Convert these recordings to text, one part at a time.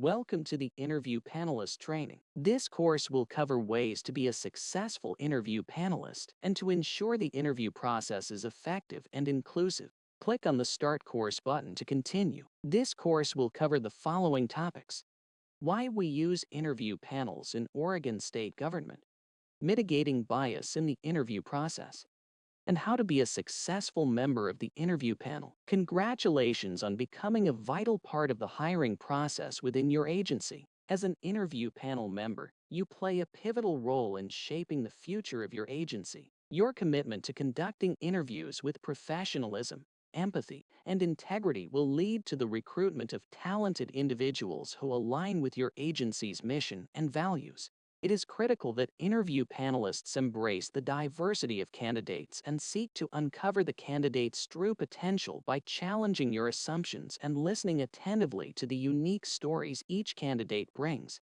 Welcome to the Interview Panelist Training. This course will cover ways to be a successful interview panelist and to ensure the interview process is effective and inclusive. Click on the Start Course button to continue. This course will cover the following topics: why we use interview panels in Oregon state government, mitigating bias in the interview process, and how to be a successful member of the interview panel. Congratulations on becoming a vital part of the hiring process within your agency. As an interview panel member, you play a pivotal role in shaping the future of your agency. Your commitment to conducting interviews with professionalism, empathy, and integrity will lead to the recruitment of talented individuals who align with your agency's mission and values. It is critical that interview panelists embrace the diversity of candidates and seek to uncover the candidate's true potential by challenging your assumptions and listening attentively to the unique stories each candidate brings.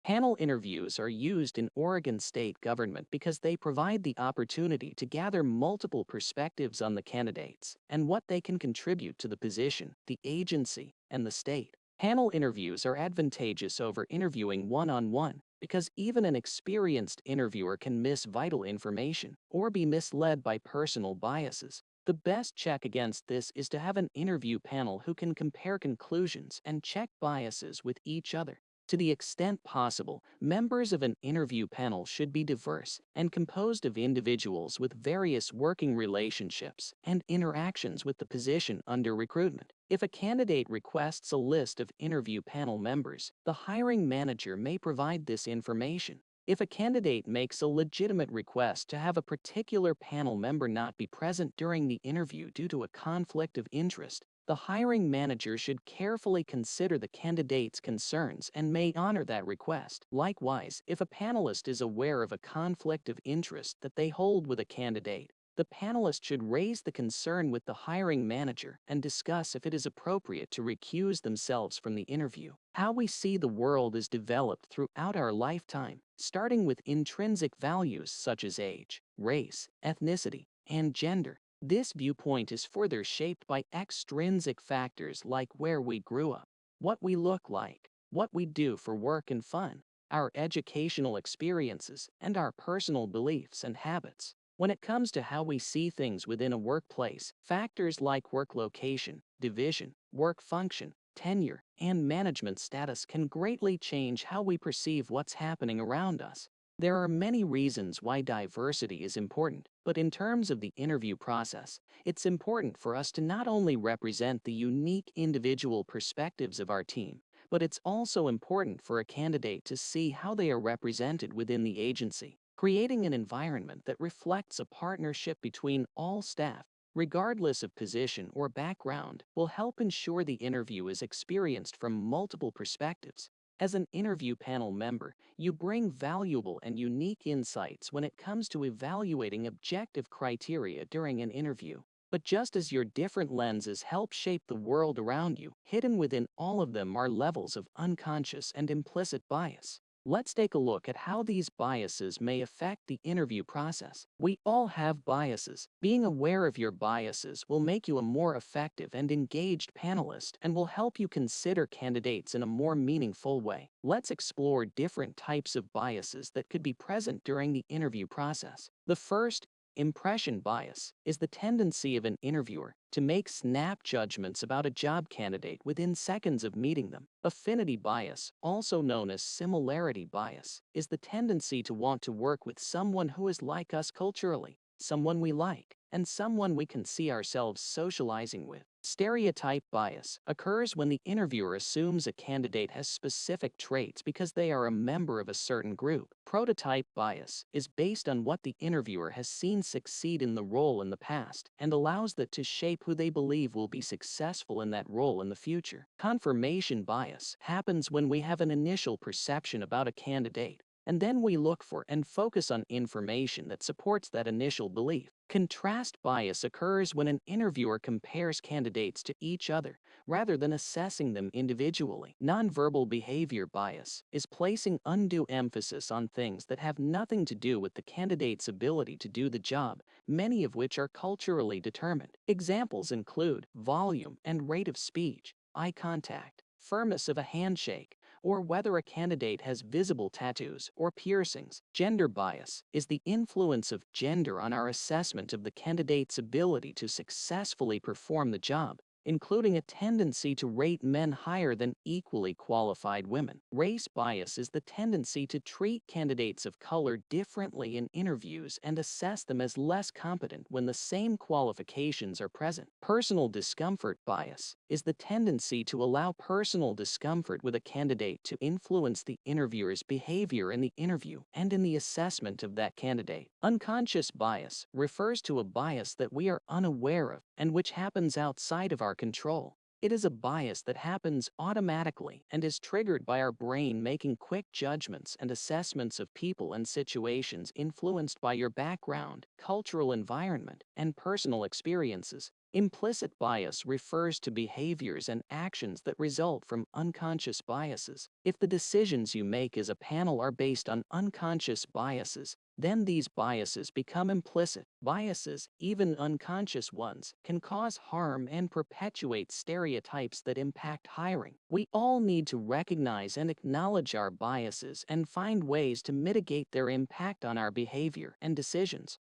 Panel interviews are used in Oregon state government because they provide the opportunity to gather multiple perspectives on the candidates and what they can contribute to the position, the agency, and the state. Panel interviews are advantageous over interviewing one-on-one because even an experienced interviewer can miss vital information or be misled by personal biases. The best check against this is to have an interview panel who can compare conclusions and check biases with each other. To the extent possible, members of an interview panel should be diverse and composed of individuals with various working relationships and interactions with the position under recruitment. If a candidate requests a list of interview panel members, the hiring manager may provide this information. If a candidate makes a legitimate request to have a particular panel member not be present during the interview due to a conflict of interest, the hiring manager should carefully consider the candidate's concerns and may honor that request. Likewise, if a panelist is aware of a conflict of interest that they hold with a candidate, the panelist should raise the concern with the hiring manager and discuss if it is appropriate to recuse themselves from the interview. How we see the world is developed throughout our lifetime, starting with intrinsic values such as age, race, ethnicity, and gender. This viewpoint is further shaped by extrinsic factors like where we grew up, what we look like, what we do for work and fun, our educational experiences, and our personal beliefs and habits. When it comes to how we see things within a workplace, factors like work location, division, work function, tenure, and management status can greatly change how we perceive what's happening around us. There are many reasons why diversity is important, but in terms of the interview process, it's important for us to not only represent the unique individual perspectives of our team, but it's also important for a candidate to see how they are represented within the agency. Creating an environment that reflects a partnership between all staff, regardless of position or background, will help ensure the interview is experienced from multiple perspectives. As an interview panel member, you bring valuable and unique insights when it comes to evaluating objective criteria during an interview. But just as your different lenses help shape the world around you, hidden within all of them are levels of unconscious and implicit bias. Let's take a look at how these biases may affect the interview process. We all have biases. Being aware of your biases will make you a more effective and engaged panelist and will help you consider candidates in a more meaningful way. Let's explore different types of biases that could be present during the interview process. The first, impression bias, is the tendency of an interviewer to make snap judgments about a job candidate within seconds of meeting them. Affinity bias, also known as similarity bias, is the tendency to want to work with someone who is like us culturally, someone we like, and someone we can see ourselves socializing with. Stereotype bias occurs when the interviewer assumes a candidate has specific traits because they are a member of a certain group. Prototype bias is based on what the interviewer has seen succeed in the role in the past and allows that to shape who they believe will be successful in that role in the future. Confirmation bias happens when we have an initial perception about a candidate, and then we look for and focus on information that supports that initial belief. Contrast bias occurs when an interviewer compares candidates to each other rather than assessing them individually. Nonverbal behavior bias is placing undue emphasis on things that have nothing to do with the candidate's ability to do the job, many of which are culturally determined. Examples include volume and rate of speech, eye contact, firmness of a handshake, or whether a candidate has visible tattoos or piercings. Gender bias is the influence of gender on our assessment of the candidate's ability to successfully perform the job, including a tendency to rate men higher than equally qualified women. Race bias is the tendency to treat candidates of color differently in interviews and assess them as less competent when the same qualifications are present. Personal discomfort bias is the tendency to allow personal discomfort with a candidate to influence the interviewer's behavior in the interview and in the assessment of that candidate. Unconscious bias refers to a bias that we are unaware of and which happens outside of our control. It is a bias that happens automatically and is triggered by our brain making quick judgments and assessments of people and situations influenced by your background, cultural environment, and personal experiences. Implicit bias refers to behaviors and actions that result from unconscious biases. If the decisions you make as a panel are based on unconscious biases, then these biases become implicit. Biases, even unconscious ones, can cause harm and perpetuate stereotypes that impact hiring. We all need to recognize and acknowledge our biases and find ways to mitigate their impact on our behavior and decisions.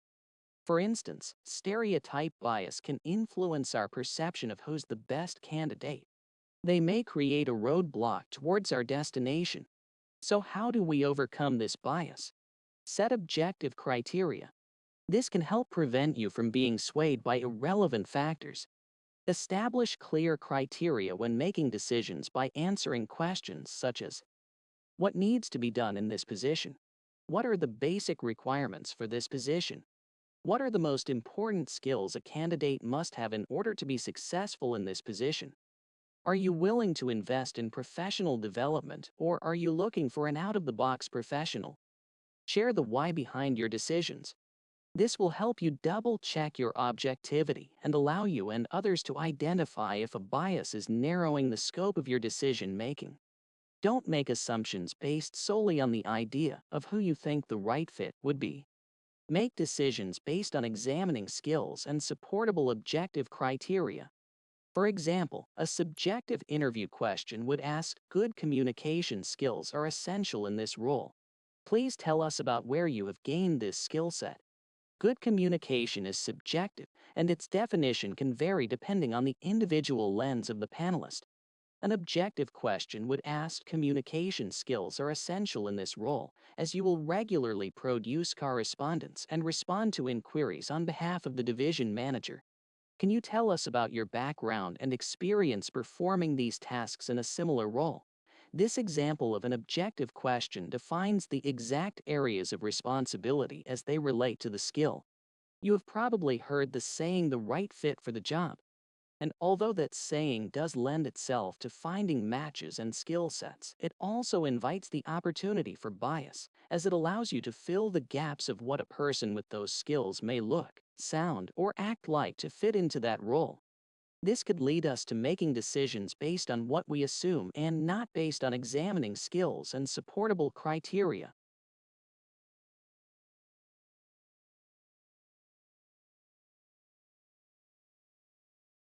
For instance, stereotype bias can influence our perception of who's the best candidate. They may create a roadblock towards our destination. So how do we overcome this bias? Set objective criteria. This can help prevent you from being swayed by irrelevant factors. Establish clear criteria when making decisions by answering questions such as, what needs to be done in this position? What are the basic requirements for this position? What are the most important skills a candidate must have in order to be successful in this position? Are you willing to invest in professional development, or are you looking for an out-of-the-box professional? Share the why behind your decisions. This will help you double-check your objectivity and allow you and others to identify if a bias is narrowing the scope of your decision-making. Don't make assumptions based solely on the idea of who you think the right fit would be. Make decisions based on examining skills and supportable objective criteria. For example, a subjective interview question would ask, good communication skills are essential in this role. Please tell us about where you have gained this skill set. Good communication is subjective, and its definition can vary depending on the individual lens of the panelist. An objective question would ask, communication skills are essential in this role, as you will regularly produce correspondence and respond to inquiries on behalf of the division manager. Can you tell us about your background and experience performing these tasks in a similar role? This example of an objective question defines the exact areas of responsibility as they relate to the skill. You have probably heard the saying, the right fit for the job. And although that saying does lend itself to finding matches and skill sets, it also invites the opportunity for bias, as it allows you to fill the gaps of what a person with those skills may look, sound, or act like to fit into that role. This could lead us to making decisions based on what we assume and not based on examining skills and supportable criteria.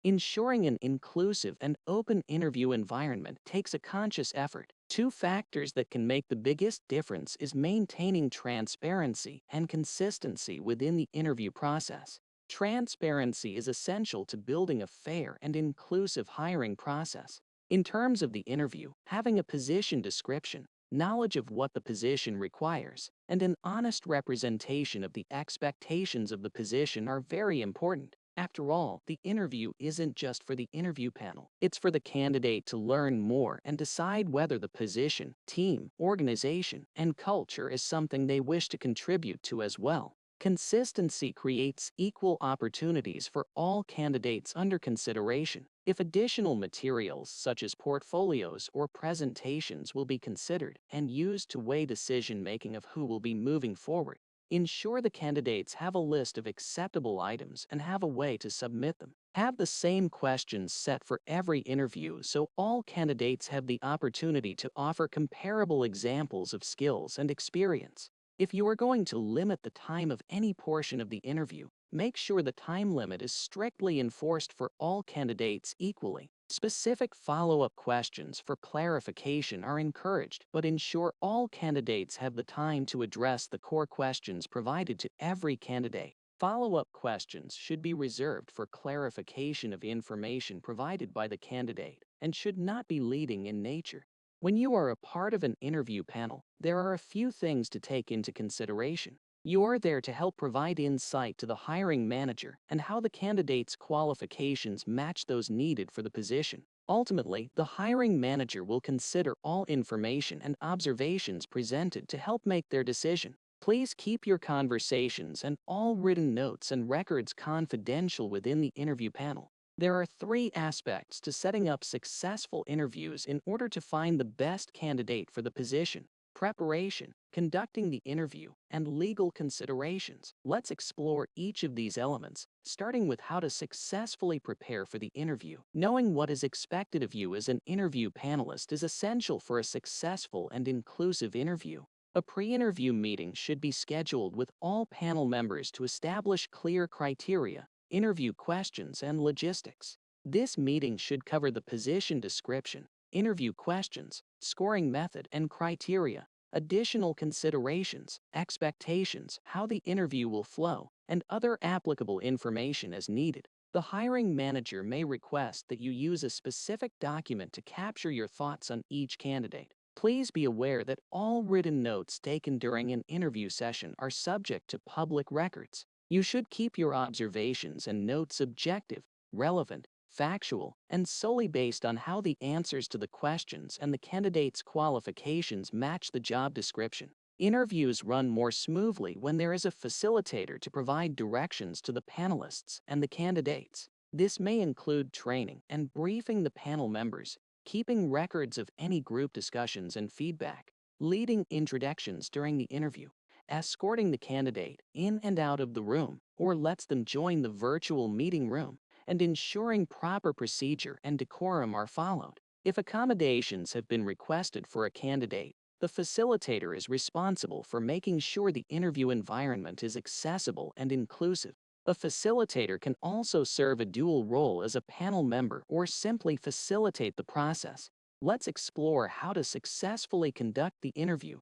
Ensuring an inclusive and open interview environment takes a conscious effort. Two factors that can make the biggest difference is maintaining transparency and consistency within the interview process. Transparency is essential to building a fair and inclusive hiring process. In terms of the interview, having a position description, knowledge of what the position requires, and an honest representation of the expectations of the position are very important. After all, the interview isn't just for the interview panel. It's for the candidate to learn more and decide whether the position, team, organization, and culture is something they wish to contribute to as well. Consistency creates equal opportunities for all candidates under consideration. If additional materials such as portfolios or presentations will be considered and used to weigh decision-making of who will be moving forward, ensure the candidates have a list of acceptable items and have a way to submit them. Have the same questions set for every interview so all candidates have the opportunity to offer comparable examples of skills and experience. If you are going to limit the time of any portion of the interview, make sure the time limit is strictly enforced for all candidates equally. Specific follow-up questions for clarification are encouraged, but ensure all candidates have the time to address the core questions provided to every candidate. Follow-up questions should be reserved for clarification of information provided by the candidate and should not be leading in nature. When you are a part of an interview panel, there are a few things to take into consideration. You are there to help provide insight to the hiring manager and how the candidate's qualifications match those needed for the position. Ultimately, the hiring manager will consider all information and observations presented to help make their decision. Please keep your conversations and all written notes and records confidential within the interview panel. There are three aspects to setting up successful interviews in order to find the best candidate for the position: preparation, conducting the interview, and legal considerations. Let's explore each of these elements, starting with how to successfully prepare for the interview. Knowing what is expected of you as an interview panelist is essential for a successful and inclusive interview. A pre-interview meeting should be scheduled with all panel members to establish clear criteria, interview questions, and logistics. This meeting should cover the position description, interview questions, scoring method and criteria, additional considerations, expectations, how the interview will flow, and other applicable information as needed. The hiring manager may request that you use a specific document to capture your thoughts on each candidate. Please be aware that all written notes taken during an interview session are subject to public records. You should keep your observations and notes objective, relevant, factual, and solely based on how the answers to the questions and the candidate's qualifications match the job description. Interviews run more smoothly when there is a facilitator to provide directions to the panelists and the candidates. This may include training and briefing the panel members, keeping records of any group discussions and feedback, leading introductions during the interview, escorting the candidate in and out of the room or lets them join the virtual meeting room, and ensuring proper procedure and decorum are followed. If accommodations have been requested for a candidate, the facilitator is responsible for making sure the interview environment is accessible and inclusive. A facilitator can also serve a dual role as a panel member or simply facilitate the process. Let's explore how to successfully conduct the interview.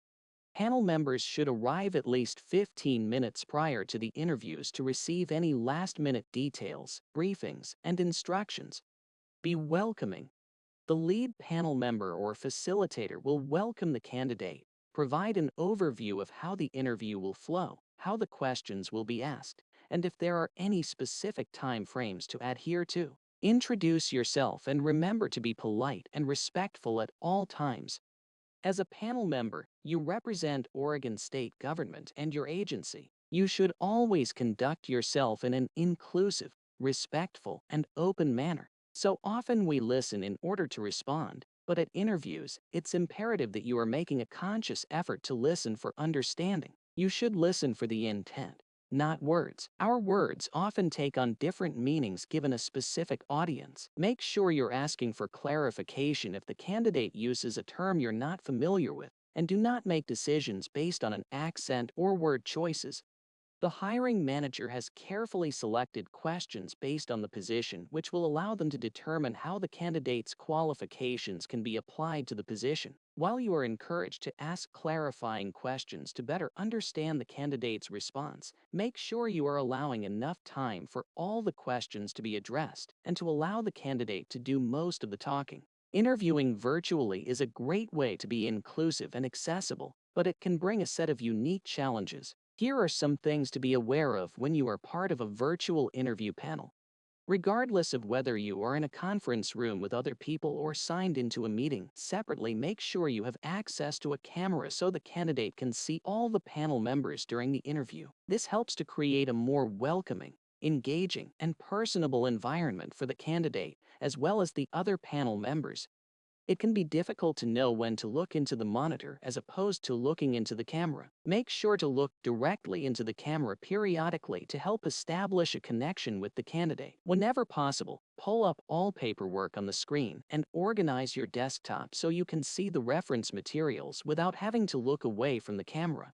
Panel members should arrive at least 15 minutes prior to the interviews to receive any last-minute details, briefings, and instructions. Be welcoming. The lead panel member or facilitator will welcome the candidate, provide an overview of how the interview will flow, how the questions will be asked, and if there are any specific time frames to adhere to. Introduce yourself and remember to be polite and respectful at all times. As a panel member, you represent Oregon state government and your agency. You should always conduct yourself in an inclusive, respectful, and open manner. So often we listen in order to respond, but at interviews, it's imperative that you are making a conscious effort to listen for understanding. You should listen for the intent, not words. Our words often take on different meanings given a specific audience. Make sure you're asking for clarification if the candidate uses a term you're not familiar with, and do not make decisions based on an accent or word choices. The hiring manager has carefully selected questions based on the position, which will allow them to determine how the candidate's qualifications can be applied to the position. While you are encouraged to ask clarifying questions to better understand the candidate's response, make sure you are allowing enough time for all the questions to be addressed and to allow the candidate to do most of the talking. Interviewing virtually is a great way to be inclusive and accessible, but it can bring a set of unique challenges. Here are some things to be aware of when you are part of a virtual interview panel. Regardless of whether you are in a conference room with other people or signed into a meeting separately, make sure you have access to a camera so the candidate can see all the panel members during the interview. This helps to create a more welcoming, engaging, and personable environment for the candidate as well as the other panel members. It can be difficult to know when to look into the monitor as opposed to looking into the camera. Make sure to look directly into the camera periodically to help establish a connection with the candidate. Whenever possible, pull up all paperwork on the screen and organize your desktop so you can see the reference materials without having to look away from the camera.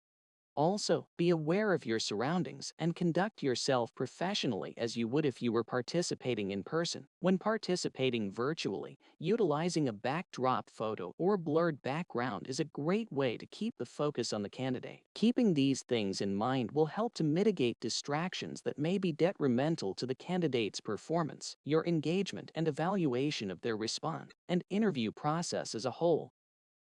Also, be aware of your surroundings and conduct yourself professionally as you would if you were participating in person. When participating virtually, utilizing a backdrop photo or blurred background is a great way to keep the focus on the candidate. Keeping these things in mind will help to mitigate distractions that may be detrimental to the candidate's performance, your engagement, and evaluation of their response, and interview process as a whole.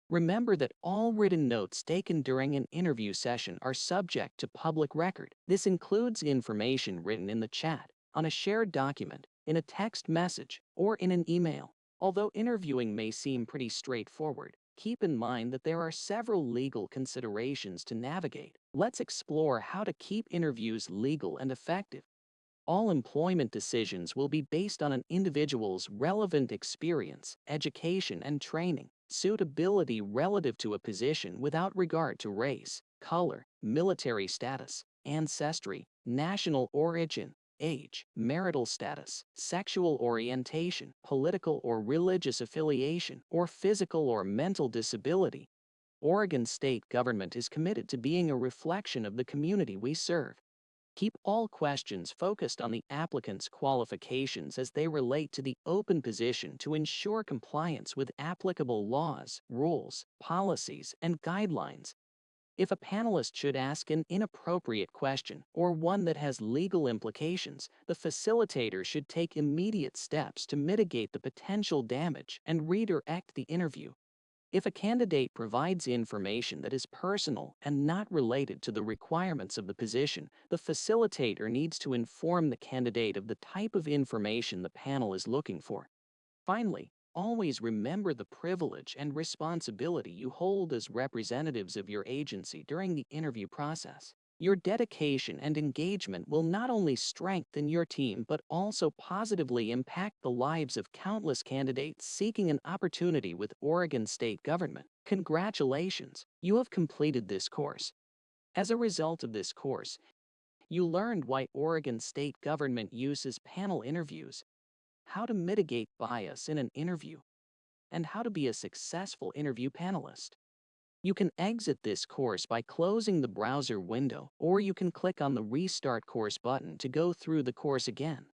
Remember that all written notes taken during an interview session are subject to public record. This includes information written in the chat, on a shared document, in a text message, or in an email. Although interviewing may seem pretty straightforward, keep in mind that there are several legal considerations to navigate. Let's explore how to keep interviews legal and effective. All employment decisions will be based on an individual's relevant experience, education, and training, suitability relative to a position without regard to race, color, military status, ancestry, national origin, age, marital status, sexual orientation, political or religious affiliation, or physical or mental disability. Oregon state government is committed to being a reflection of the community we serve. Keep all questions focused on the applicant's qualifications as they relate to the open position to ensure compliance with applicable laws, rules, policies, and guidelines. If a panelist should ask an inappropriate question or one that has legal implications, the facilitator should take immediate steps to mitigate the potential damage and redirect the interview. If a candidate provides information that is personal and not related to the requirements of the position, the facilitator needs to inform the candidate of the type of information the panel is looking for. Finally, always remember the privilege and responsibility you hold as representatives of your agency during the interview process. Your dedication and engagement will not only strengthen your team but also positively impact the lives of countless candidates seeking an opportunity with Oregon state government. Congratulations, you have completed this course. As a result of this course, you learned why Oregon state government uses panel interviews, how to mitigate bias in an interview, and how to be a successful interview panelist. You can exit this course by closing the browser window, or you can click on the Restart Course button to go through the course again.